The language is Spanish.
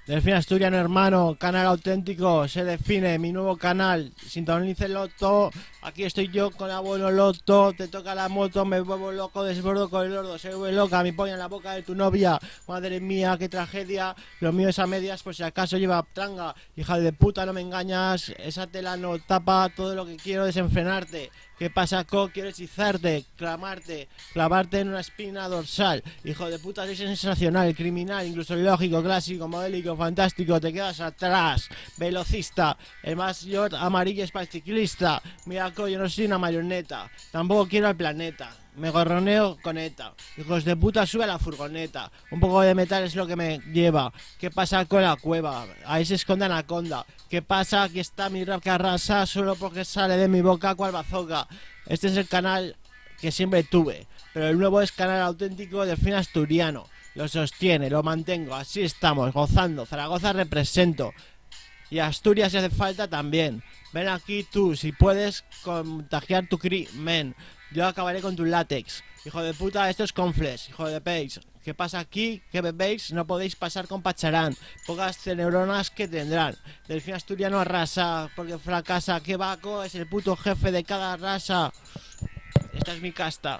Delfín Asturiano, hermano, canal auténtico, se define, mi nuevo canal, sintonícelo todo, aquí estoy yo con el abuelo Loto, te toca la moto, me vuelvo loco, desbordo con el ordo, se vuelve loca, me pone en la boca de tu novia, madre mía, qué tragedia, lo mío es a medias, por si acaso lleva tranga, hija de puta, no me engañas, esa tela no tapa todo lo que quiero desenfrenarte. ¿Qué pasa, Co? Quiero hechizarte, clavarte en una espina dorsal. Hijo de puta, soy sensacional, criminal, incluso ilógico, clásico, modélico, fantástico. Te quedas atrás, velocista, el mayor amarillo es para el ciclista. Mira, Co, yo no soy una marioneta, tampoco quiero al planeta. Me gorroneo con ETA. Hijos de puta, sube a la furgoneta. Un poco de metal es lo que me lleva. ¿Qué pasa con la cueva? Ahí se esconde Anaconda. ¿Qué pasa? Aquí está mi rap que arrasa solo porque sale de mi boca cual bazooka. Este es el canal que siempre tuve, pero el nuevo es canal auténtico del fin asturiano. Lo sostiene, lo mantengo, así estamos, gozando. Zaragoza represento. Y Asturias si hace falta también. Ven aquí tú, si puedes contagiar tu crimen. Yo acabaré con tu látex. Hijo de puta, esto es Conflex, hijo de Peix. ¿Qué pasa aquí? ¿Qué bebéis? No podéis pasar con Pacharán. Pocas neuronas que tendrán. Delfín Asturiano arrasa porque fracasa. Que Baco es el puto jefe de cada raza. Esta es mi casta.